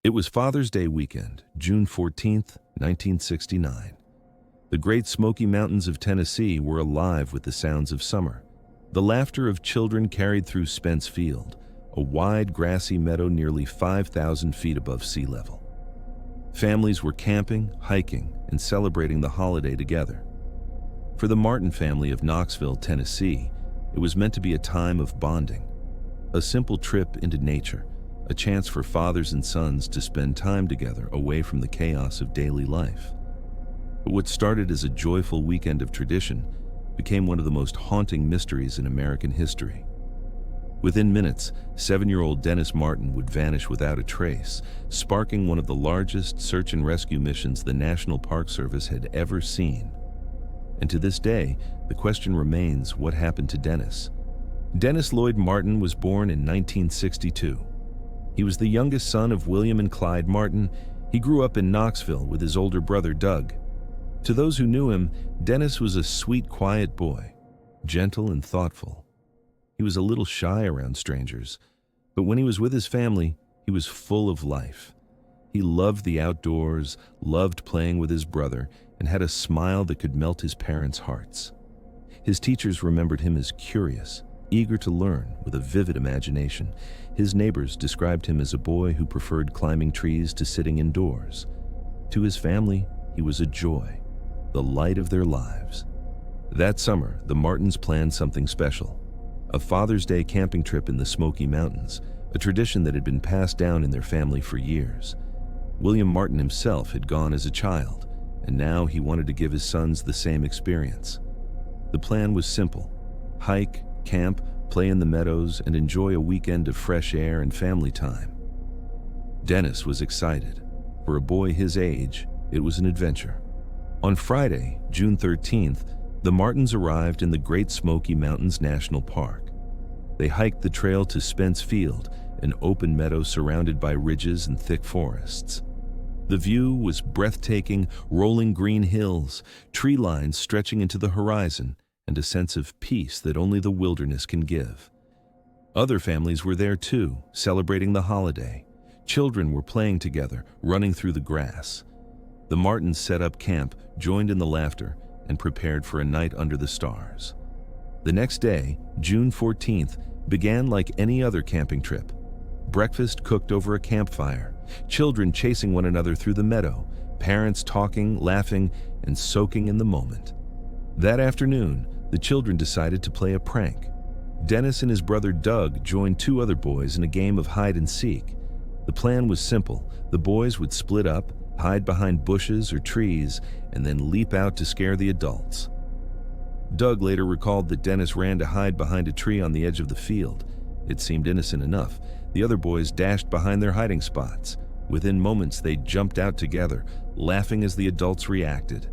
It was Father's Day weekend, June 14th, 1969. The Great Smoky Mountains of Tennessee were alive with the sounds of summer. The laughter of children carried through Spence Field, a wide grassy meadow nearly 5,000 feet above sea level. Families were camping, hiking, and celebrating the holiday together. For the Martin family of Knoxville, Tennessee, it was meant to be a time of bonding, a simple trip into nature, a chance for fathers and sons to spend time together away from the chaos of daily life. But what started as a joyful weekend of tradition became one of the most haunting mysteries in American history. Within minutes, 7-year-old Dennis Martin would vanish without a trace, sparking one of the largest search and rescue missions the National Park Service had ever seen. And to this day, the question remains, what happened to Dennis? Dennis Lloyd Martin was born in 1962. He was the youngest son of William and Clyde Martin. He grew up in Knoxville with his older brother, Doug. To those who knew him, Dennis was a sweet, quiet boy, gentle and thoughtful. He was a little shy around strangers, but when he was with his family, he was full of life. He loved the outdoors, loved playing with his brother, and had a smile that could melt his parents' hearts. His teachers remembered him as curious, eager to learn, with a vivid imagination. His neighbors described him as a boy who preferred climbing trees to sitting indoors. To his family, he was a joy, the light of their lives. That summer, the Martins planned something special. A Father's Day camping trip in the Smoky Mountains, a tradition that had been passed down in their family for years. William Martin himself had gone as a child, and now he wanted to give his sons the same experience. The plan was simple: hike, camp, play in the meadows, and enjoy a weekend of fresh air and family time. Dennis was excited. For a boy his age, it was an adventure. On Friday, June 13th, the Martins arrived in the Great Smoky Mountains National Park. They hiked the trail to Spence Field, an open meadow surrounded by ridges and thick forests. The view was breathtaking, rolling green hills, tree lines stretching into the horizon, and a sense of peace that only the wilderness can give. Other families were there too, celebrating the holiday. Children were playing together, running through the grass. The Martins set up camp, joined in the laughter, and prepared for a night under the stars. The next day, June 14th, began like any other camping trip. Breakfast cooked over a campfire, children chasing one another through the meadow, parents talking, laughing, and soaking in the moment. That afternoon, the children decided to play a prank. Dennis and his brother Doug joined 2 other boys in a game of hide and seek. The plan was simple. The boys would split up, hide behind bushes or trees, and then leap out to scare the adults. Doug later recalled that Dennis ran to hide behind a tree on the edge of the field. It seemed innocent enough. The other boys dashed behind their hiding spots. Within moments, they jumped out together, laughing as the adults reacted.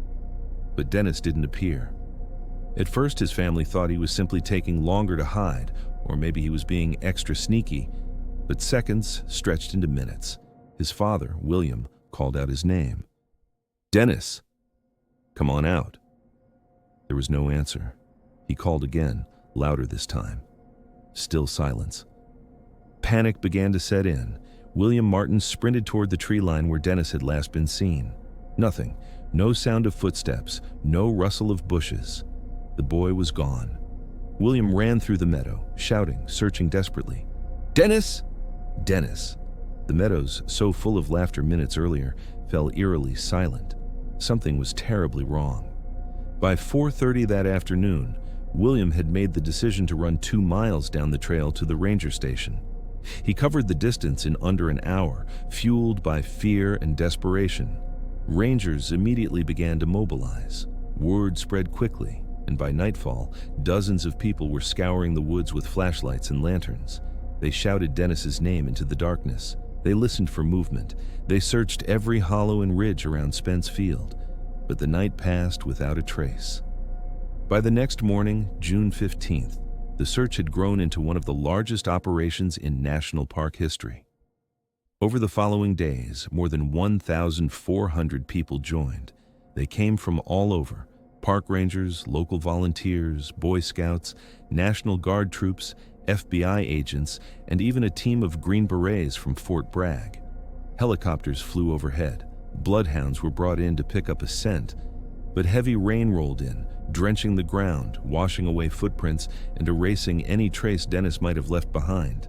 But Dennis didn't appear. At first, his family thought he was simply taking longer to hide, or maybe he was being extra sneaky. But seconds stretched into minutes. His father, William, called out his name. "Dennis, come on out." There was no answer. He called again, louder this time. Still silence. Panic began to set in. William Martin sprinted toward the tree line where Dennis had last been seen. Nothing. No sound of footsteps, no rustle of bushes. The boy was gone. William ran through the meadow, shouting, searching desperately. "Dennis! Dennis!" The meadows, so full of laughter minutes earlier, fell eerily silent. Something was terribly wrong. By 4:30 that afternoon, William had made the decision to run 2 miles down the trail to the ranger station. He covered the distance in under an hour, fueled by fear and desperation. Rangers immediately began to mobilize. Word spread quickly, and by nightfall, dozens of people were scouring the woods with flashlights and lanterns. They shouted Dennis's name into the darkness. They listened for movement. They searched every hollow and ridge around Spence Field, but the night passed without a trace. By the next morning, June 15th, the search had grown into one of the largest operations in national park history. Over the following days, more than 1,400 people joined. They came from all over: park rangers, local volunteers, Boy Scouts, National Guard troops, FBI agents, and even a team of Green Berets from Fort Bragg. Helicopters flew overhead. Bloodhounds were brought in to pick up a scent, but heavy rain rolled in, drenching the ground, washing away footprints and erasing any trace Dennis might have left behind.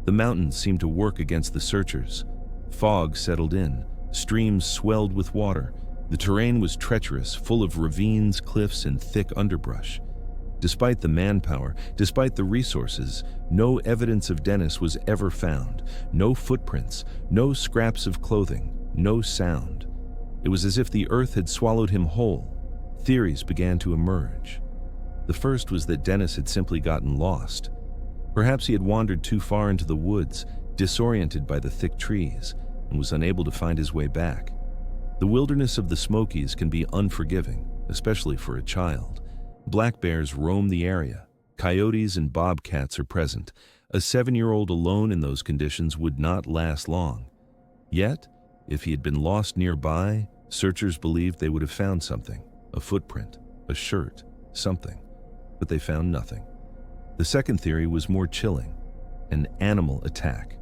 The mountains seemed to work against the searchers. Fog settled in. Streams swelled with water. The terrain was treacherous, full of ravines, cliffs, and thick underbrush. Despite the manpower, despite the resources, no evidence of Dennis was ever found. No footprints, no scraps of clothing, no sound. It was as if the earth had swallowed him whole. Theories began to emerge. The first was that Dennis had simply gotten lost. Perhaps he had wandered too far into the woods, disoriented by the thick trees, and was unable to find his way back. The wilderness of the Smokies can be unforgiving, especially for a child. Black bears roam the area. Coyotes and bobcats are present. A 7-year-old alone in those conditions would not last long. Yet, if he had been lost nearby, searchers believed they would have found something. A footprint, a shirt, something. But they found nothing. The second theory was more chilling. An animal attack.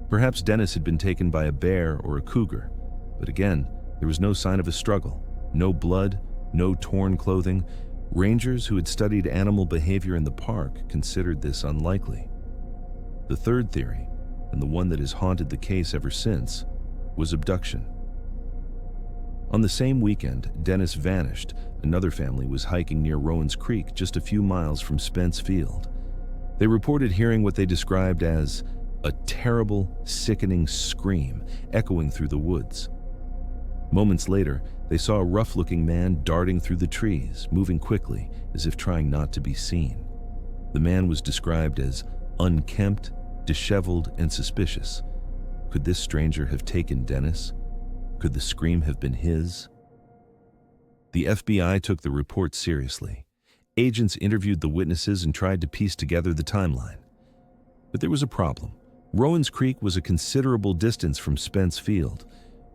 Perhaps Dennis had been taken by a bear or a cougar. But again, there was no sign of a struggle. No blood, no torn clothing. Rangers who had studied animal behavior in the park considered this unlikely. The third theory, and the one that has haunted the case ever since, was abduction. On the same weekend, Dennis vanished. Another family was hiking near Rowan's Creek, just a few miles from Spence Field. They reported hearing what they described as a terrible, sickening scream echoing through the woods. Moments later, they saw a rough-looking man darting through the trees, moving quickly, as if trying not to be seen. The man was described as unkempt, disheveled, and suspicious. Could this stranger have taken Dennis? Could the scream have been his? The FBI took the report seriously. Agents interviewed the witnesses and tried to piece together the timeline. But there was a problem. Rowan's Creek was a considerable distance from Spence Field.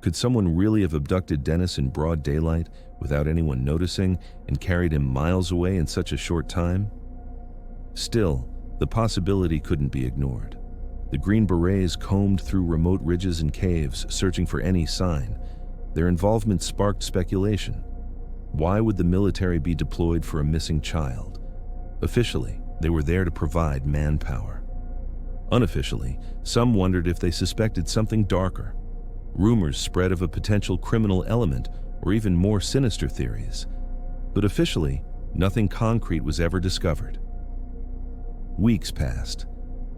Could someone really have abducted Dennis in broad daylight without anyone noticing and carried him miles away in such a short time? Still, the possibility couldn't be ignored. The Green Berets combed through remote ridges and caves, searching for any sign. Their involvement sparked speculation. Why would the military be deployed for a missing child? Officially, they were there to provide manpower. Unofficially, some wondered if they suspected something darker. Rumors spread of a potential criminal element or even more sinister theories. But officially, nothing concrete was ever discovered. Weeks passed.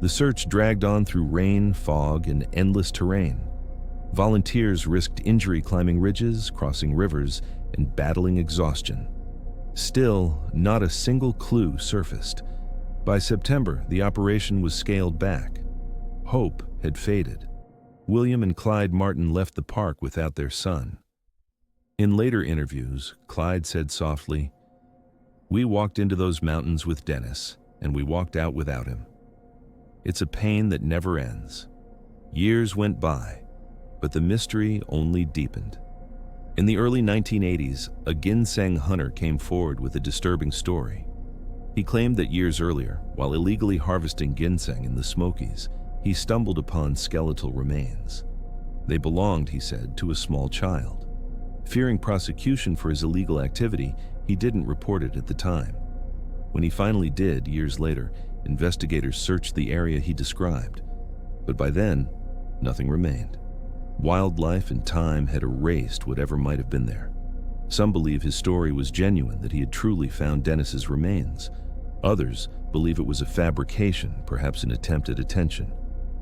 The search dragged on through rain, fog, and endless terrain. Volunteers risked injury climbing ridges, crossing rivers, and battling exhaustion. Still, not a single clue surfaced. By September, the operation was scaled back. Hope had faded. William and Clyde Martin left the park without their son. In later interviews, Clyde said softly, "We walked into those mountains with Dennis, and we walked out without him. It's a pain that never ends." Years went by, but the mystery only deepened. In the early 1980s, a ginseng hunter came forward with a disturbing story. He claimed that years earlier, while illegally harvesting ginseng in the Smokies, he stumbled upon skeletal remains. They belonged, he said, to a small child. Fearing prosecution for his illegal activity, he didn't report it at the time. When he finally did, years later, investigators searched the area he described. But by then, nothing remained. Wildlife and time had erased whatever might have been there. Some believe his story was genuine, that he had truly found Dennis's remains. Others believe it was a fabrication, perhaps an attempt at attention.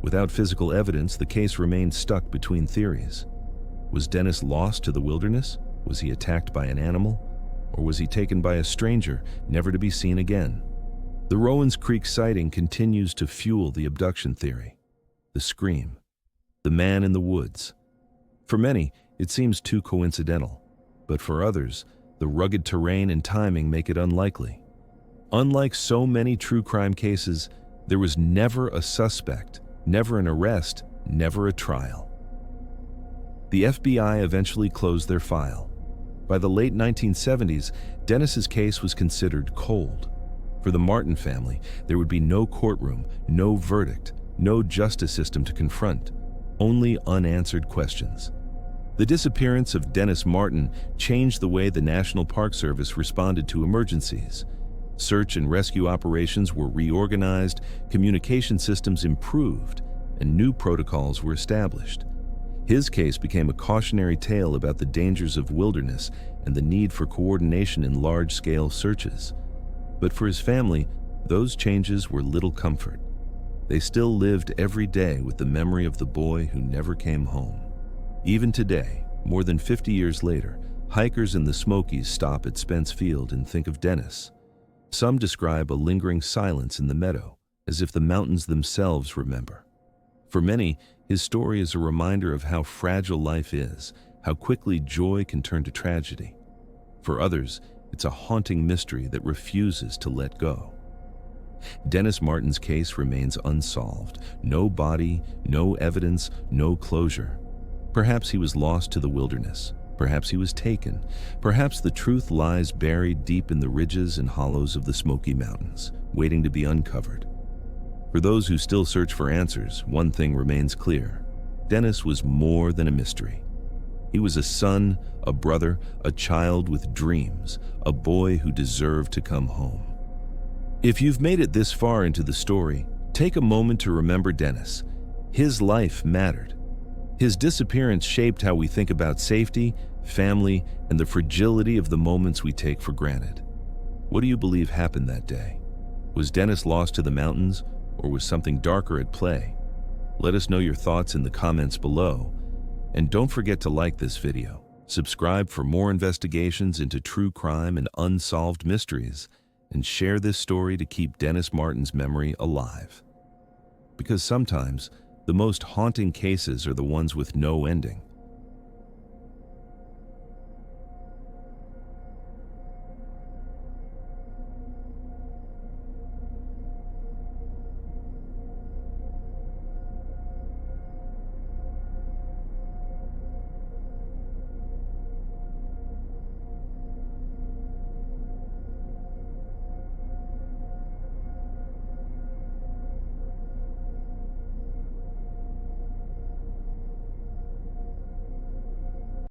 Without physical evidence, the case remained stuck between theories. Was Dennis lost to the wilderness? Was he attacked by an animal? Or was he taken by a stranger, never to be seen again? The Rowan's Creek sighting continues to fuel the abduction theory. The scream. The man in the woods. For many, it seems too coincidental. But for others, the rugged terrain and timing make it unlikely. Unlike so many true crime cases, there was never a suspect, never an arrest, never a trial. The FBI eventually closed their file. By the late 1970s, Dennis's case was considered cold. For the Martin family, there would be no courtroom, no verdict, no justice system to confront. only unanswered questions. The disappearance of Dennis Martin changed the way the National Park Service responded to emergencies. Search and rescue operations were reorganized, communication systems improved, and new protocols were established. His case became a cautionary tale about the dangers of wilderness and the need for coordination in large-scale searches. But for his family, those changes were little comfort. They still lived every day with the memory of the boy who never came home. Even today, more than 50 years later, hikers in the Smokies stop at Spence Field and think of Dennis. Some describe a lingering silence in the meadow, as if the mountains themselves remember. For many, his story is a reminder of how fragile life is, how quickly joy can turn to tragedy. For others, it's a haunting mystery that refuses to let go. Dennis Martin's case remains unsolved. No body, no evidence, no closure. Perhaps he was lost to the wilderness. Perhaps he was taken. Perhaps the truth lies buried deep in the ridges and hollows of the Smoky Mountains, waiting to be uncovered. For those who still search for answers, one thing remains clear. Dennis was more than a mystery. He was a son, a brother, a child with dreams, a boy who deserved to come home. If you've made it this far into the story, take a moment to remember Dennis. His life mattered. His disappearance shaped how we think about safety, family, and the fragility of the moments we take for granted. What do you believe happened that day? Was Dennis lost to the mountains, or was something darker at play? Let us know your thoughts in the comments below. And don't forget to like this video, subscribe for more investigations into true crime and unsolved mysteries, and share this story to keep Dennis Martin's memory alive. Because sometimes, the most haunting cases are the ones with no ending.